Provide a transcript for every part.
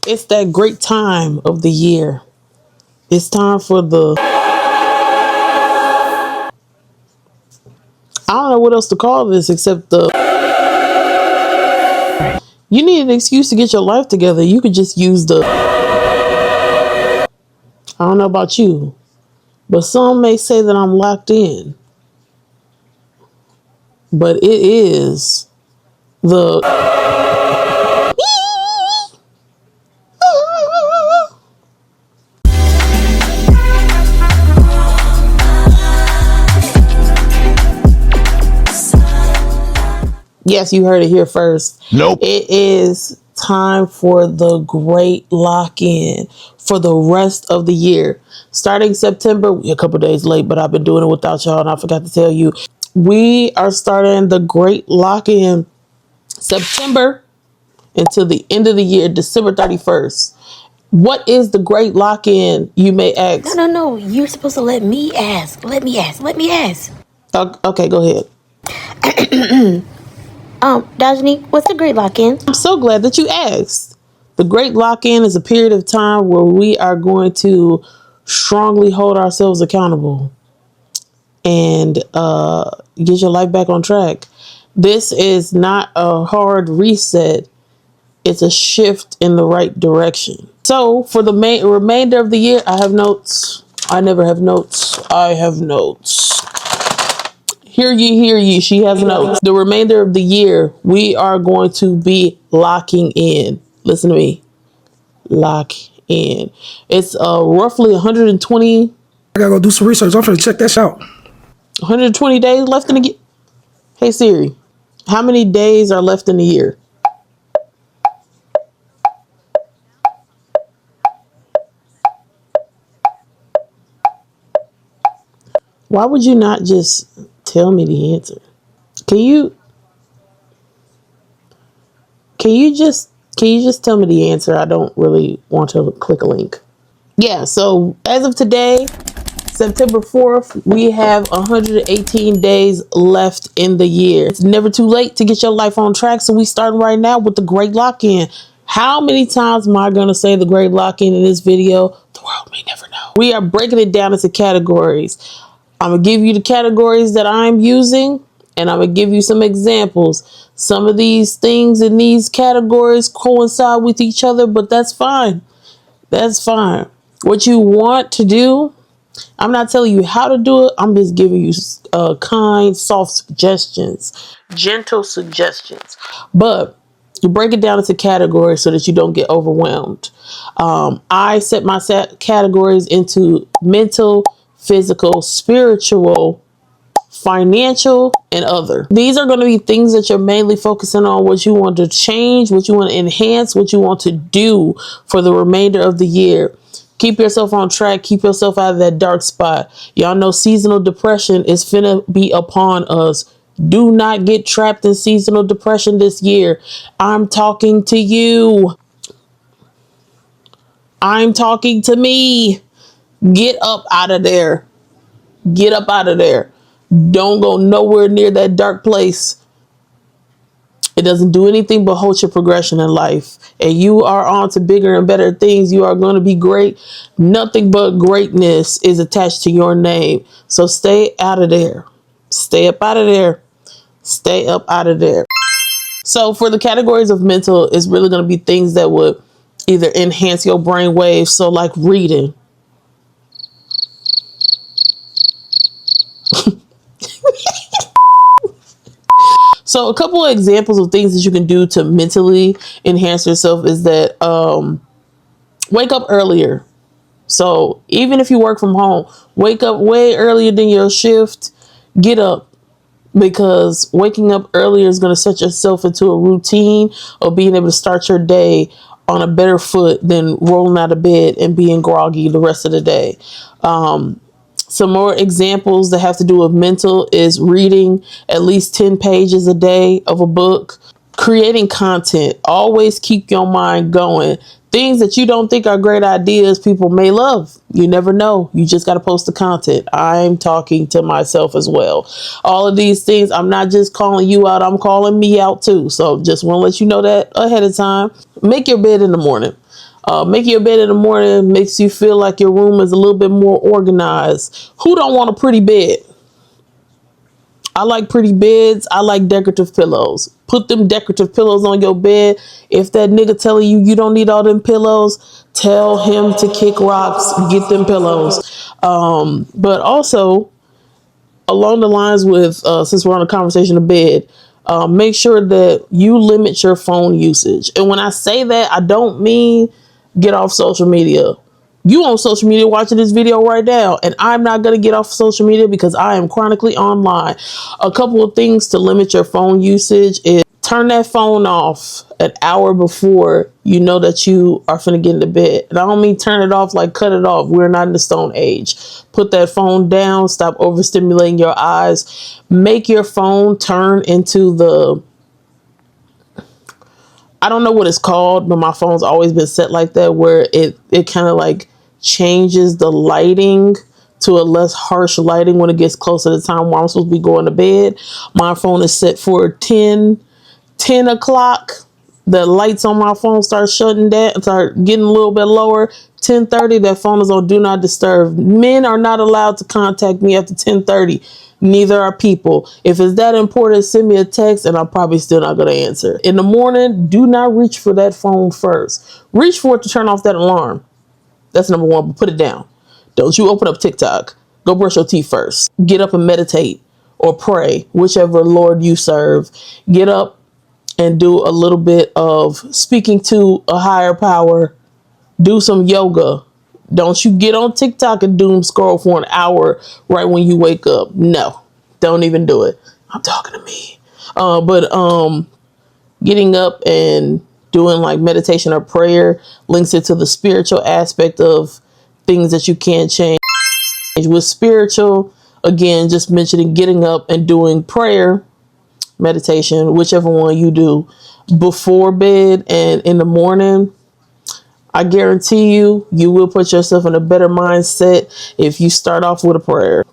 It's that great time of the year. It's time for the... I don't know what else to call this except the... You need an excuse to get your life together. You could just use the... I don't know about you, but some may say that I'm locked in. But it is the... Yes, you heard it here first. Nope. It is time for the great lock-in for the rest of the year. Starting September, we're a couple days late, but I've been doing it without y'all and I forgot to tell you. We are starting the great lock-in September until the end of the year, December 31st. What is the great lock-in, you may ask? No. You're supposed to let me ask. Let me ask. Okay, go ahead. Dajani, what's the great lock-in? I'm so glad that you asked. The great lock-in is a period of time where we are going to strongly hold ourselves accountable and get your life back on track. This is not a hard reset. It's a shift in the right direction. So for the remainder of the year, I have notes. I never have notes. I have notes. Hear ye, she has notes. The remainder of the year, we are going to be locking in. Listen to me. Lock in. It's roughly 120. I gotta go do some research. I'm finna check that out. 120 days left in the year. Hey Siri, how many days are left in the year? Why would you not just tell me the answer? Can you just tell me the answer? I don't really want to click a link. Yeah, so as of today, September 4th, we have 118 days left in the year. It's never too late to get your life on track, so we starting right now with the great lock-in. How many times am I going to say the great lock-in in this video? The world may never know. We are breaking it down into categories. I'm going to give you the categories that I'm using, and I'm going to give you some examples. Some of these things in these categories coincide with each other, but that's fine. That's fine. What you want to do, I'm not telling you how to do it. I'm just giving you kind, soft suggestions, gentle suggestions. But you break it down into categories so that you don't get overwhelmed. I set my categories into mental, physical, spiritual, financial, and other. These are going to be things that you're mainly focusing on, what you want to change, what you want to enhance, what you want to do for the remainder of the year. Keep yourself on track. Keep yourself out of that dark spot. Y'all know seasonal depression is finna be upon us. Do not get trapped in seasonal depression this year. I'm talking to you. I'm talking to me. Get up out of there. Get up out of there. Don't go nowhere near that dark place. It doesn't do anything but hold your progression in life. And you are on to bigger and better things. You are going to be great. Nothing but greatness is attached to your name. So stay out of there. Stay up out of there. Stay up out of there. So for the categories of mental, it's really going to be things that would either enhance your brain waves. So like reading. So a couple of examples of things that you can do to mentally enhance yourself is that wake up earlier. So even if you work from home, wake up way earlier than your shift. Get up, because waking up earlier is going to set yourself into a routine of being able to start your day on a better foot than rolling out of bed and being groggy the rest of the day. Some more examples that have to do with mental is reading at least 10 pages a day of a book, creating content. Always keep your mind going. Things that you don't think are great ideas, people may love. You never know. You just got to post the content. I'm talking to myself as well. All of these things, I'm not just calling you out. I'm calling me out too. So just want to let you know that ahead of time. Make your bed in the morning. Making your bed in the morning makes you feel like your room is a little bit more organized. Who don't want a pretty bed? I like pretty beds. I like decorative pillows. Put them decorative pillows on your bed. If that nigga telling you don't need all them pillows, tell him to kick rocks. Get them pillows. But also, along the lines with, since we're on a conversation of bed, make sure that you limit your phone usage. And when I say that, I don't mean get off social media. You on social media watching this video right now, and I'm not going to get off social media because I am chronically online. A couple of things to limit your phone usage is turn that phone off an hour before you know that you are finna get into bed. And I don't mean turn it off like cut it off. We're not in the Stone Age. Put that phone down. Stop overstimulating your eyes. Make your phone turn into the, I don't know what it's called, but my phone's always been set like that, where it kind of like changes the lighting to a less harsh lighting when it gets close to the time where I'm supposed to be going to bed. My phone is set for 10 o'clock. The lights on my phone start shutting down, start getting a little bit lower. 10:30, that phone is on do not disturb. Men are not allowed to contact me after 10:30. Neither are people. If it's that important, send me a text and I'm probably still not going to answer. In the morning, do not reach for that phone first. Reach for it to turn off that alarm. That's number one, but put it down. Don't you open up TikTok. Go brush your teeth first. Get up and meditate or pray, whichever Lord you serve. Get up and do a little bit of speaking to a higher power. Do some yoga. Don't you get on TikTok and doom scroll for an hour right when you wake up. No, don't even do it. I'm talking to me. But getting up and doing like meditation or prayer links it to the spiritual aspect of things that you can't change. With spiritual, again, just mentioning getting up and doing prayer, meditation, whichever one you do before bed and in the morning. I guarantee you, you will put yourself in a better mindset if you start off with a prayer.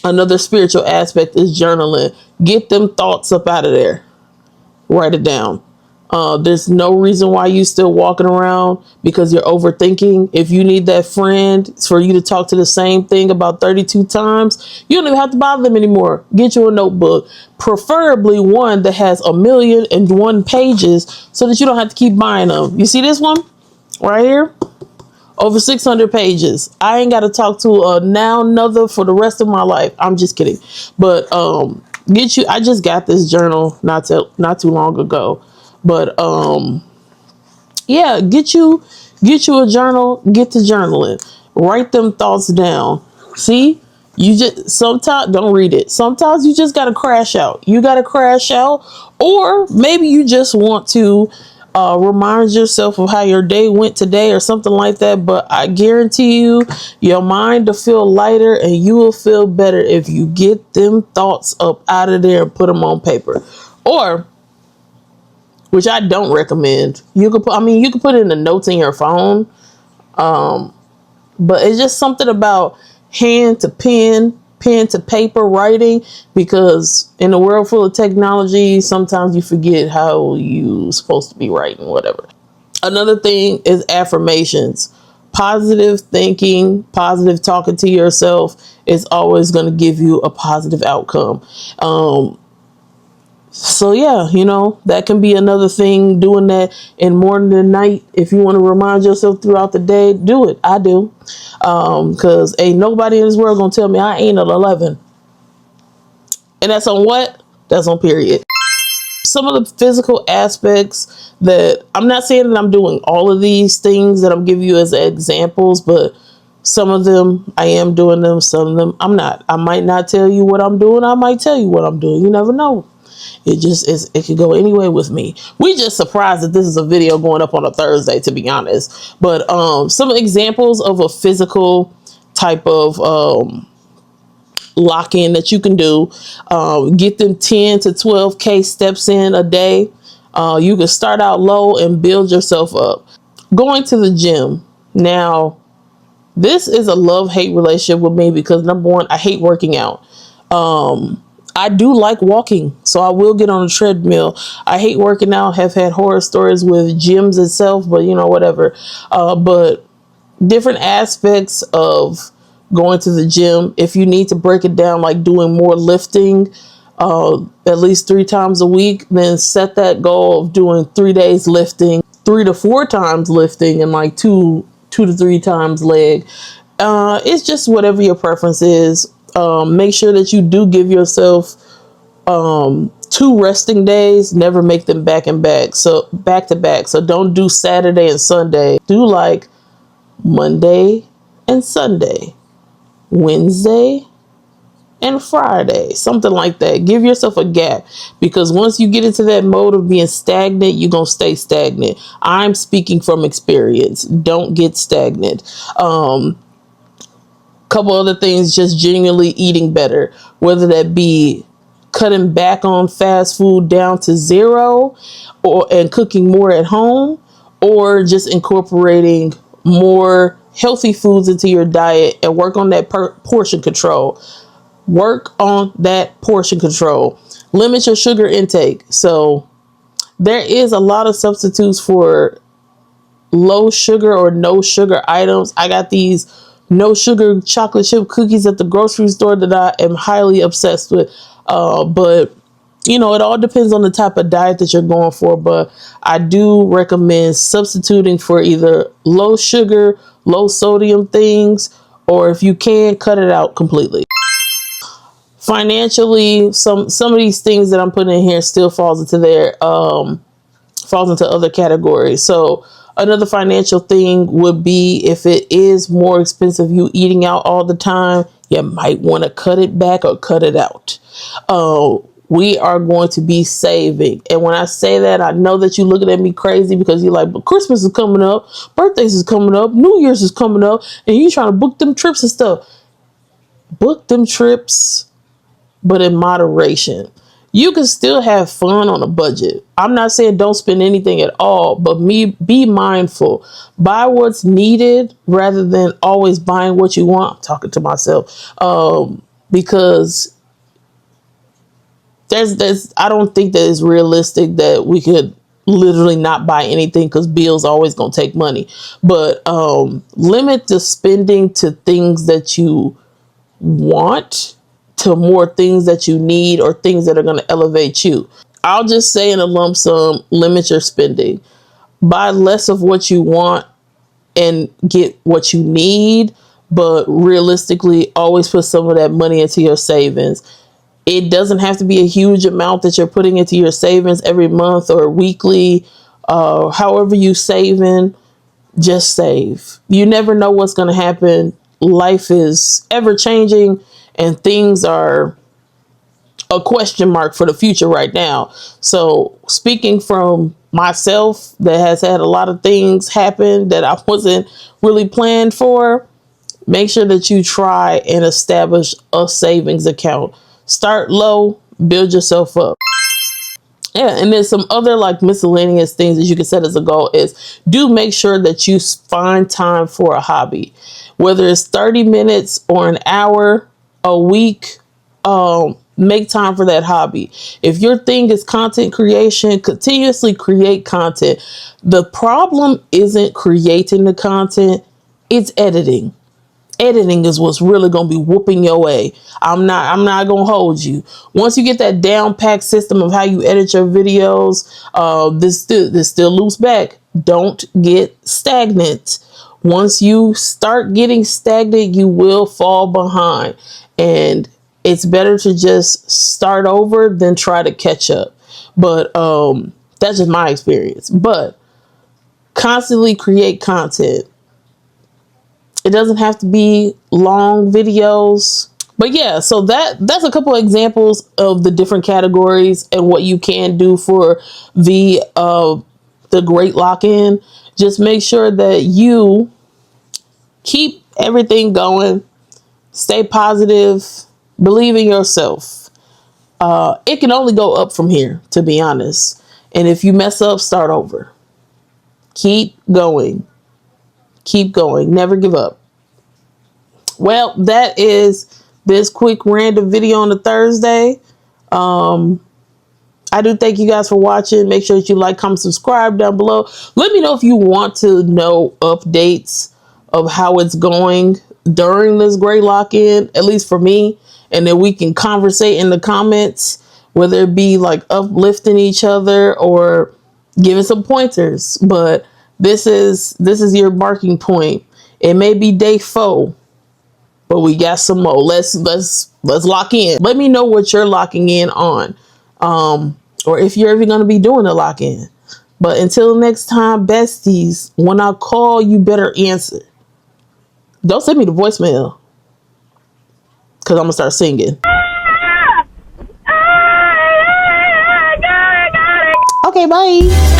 Another spiritual aspect is journaling. Get them thoughts up out of there. Write it down. There's no reason why you still walking around because you're overthinking. If you need that friend for you to talk to the same thing about 32 times, you don't even have to bother them anymore. Get you a notebook, preferably one that has 1,000,001 pages so that you don't have to keep buying them. You see this one right here? Over 600 pages. I ain't got to talk to another for the rest of my life. I'm just kidding. But I just got this journal not too long ago. But yeah, get you a journal, get to journaling. Write them thoughts down. See? You just sometimes don't read it. Sometimes you just gotta crash out. You gotta crash out, or maybe you just want to remind yourself of how your day went today or something like that. But I guarantee you, your mind will feel lighter and you will feel better if you get them thoughts up out of there and put them on paper. Or, which I don't recommend, you could put it in the notes in your phone. But it's just something about hand to pen, pen to paper writing, because in a world full of technology, sometimes you forget how you supposed to be writing, whatever. Another thing is affirmations. Positive thinking, positive talking to yourself is always going to give you a positive outcome. So yeah, that can be another thing, doing that in morning and night. If you want to remind yourself throughout the day, do it. I do. Because ain't nobody in this world going to tell me I ain't at 11. And that's on what? That's on period. Some of the physical aspects that I'm not saying that I'm doing all of these things that I'm giving you as examples, but some of them I am doing them. Some of them I'm not. I might not tell you what I'm doing. I might tell you what I'm doing. You never know. It just is. It could go anyway with me. We just surprised that this is a video going up on a Thursday, to be honest. But some examples of a physical type of lock-in that you can do. Get them 10 to 12K steps in a day. You can start out low and build yourself up. Going to the gym. Now, this is a love-hate relationship with me because number one, I hate working out. I do like walking, so I will get on a treadmill. I hate working out, have had horror stories with gyms itself, but whatever. But different aspects of going to the gym, if you need to break it down, like doing more lifting, at least 3 times a week, then set that goal of doing 3 days lifting, 3 to 4 times lifting, and like two to 3 times leg. It's just whatever your preference is. Make sure that you do give yourself 2 resting days. Never make them back and back. So back to back. So don't do Saturday and Sunday. Do like Monday and Sunday, Wednesday and Friday, something like that. Give yourself a gap, because once you get into that mode of being stagnant, you're going to stay stagnant. I'm speaking from experience. Don't get stagnant. Couple other things, just genuinely eating better, whether that be cutting back on fast food down to zero, and cooking more at home, or just incorporating more healthy foods into your diet, and work on that portion control. Work on that portion control. Limit your sugar intake. So there is a lot of substitutes for low sugar or no sugar items. I got these no sugar chocolate chip cookies at the grocery store that I am highly obsessed with. But it all depends on the type of diet that you're going for. But I do recommend substituting for either low sugar, low sodium things, or if you can, cut it out completely. Financially, some of these things that I'm putting in here still falls into other categories. So another financial thing would be, if it is more expensive, you eating out all the time, you might want to cut it back or cut it out. We are going to be saving. And when I say that, I know that you're looking at me crazy, because you're like, but Christmas is coming up, birthdays is coming up, New Year's is coming up, and you trying to book them trips and stuff. Book them trips, but in moderation. You can still have fun on a budget. I'm not saying don't spend anything at all, but be mindful. Buy what's needed rather than always buying what you want. I'm talking to myself. Because I don't think that it's realistic that we could literally not buy anything, because bills always gonna take money. But limit the spending to things that you want, to more things that you need, or things that are going to elevate you. I'll just say in a lump sum, limit your spending. Buy less of what you want and get what you need, but realistically, always put some of that money into your savings. It doesn't have to be a huge amount that you're putting into your savings every month or weekly, however you saving. Just save. You never know what's going to happen. Life is ever changing, and things are a question mark for the future right now. So speaking from myself, that has had a lot of things happen that I wasn't really planned for, make sure that you try and establish a savings account. Start low, build yourself up. Yeah, and then some other like miscellaneous things that you can set as a goal is, do make sure that you find time for a hobby, whether it's 30 minutes or an hour a week. Make time for that hobby. If your thing is content creation, continuously create content. The problem isn't creating the content, it's editing. Editing is what's really gonna be whooping your way. I'm not gonna hold you. Once you get that down packed system of how you edit your videos, this still loops back. Don't get stagnant. Once you start getting stagnant, you will fall behind, and it's better to just start over than try to catch up. But that's just my experience. But constantly create content. It doesn't have to be long videos. But yeah, so that's a couple of examples of the different categories and what you can do for the great lock-in. Just make sure that you keep everything going, stay positive, believe in yourself. It can only go up from here, to be honest. And if you mess up, start over. Keep going. Keep going. Never give up. Well, that is this quick random video on a Thursday. I do thank you guys for watching. Make sure that you like, comment, subscribe down below. Let me know if you want to know updates of how it's going during this gray lock-in, at least for me. And then we can conversate in the comments, whether it be like uplifting each other or giving some pointers. But this is your marking point. It may be day 4, but we got some more. Let's lock in. Let me know what you're locking in on. Or if you're ever going to be doing a lock-in. But until next time, besties, when I call, you better answer. Don't send me the voicemail, because I'm going to start singing. Okay, bye.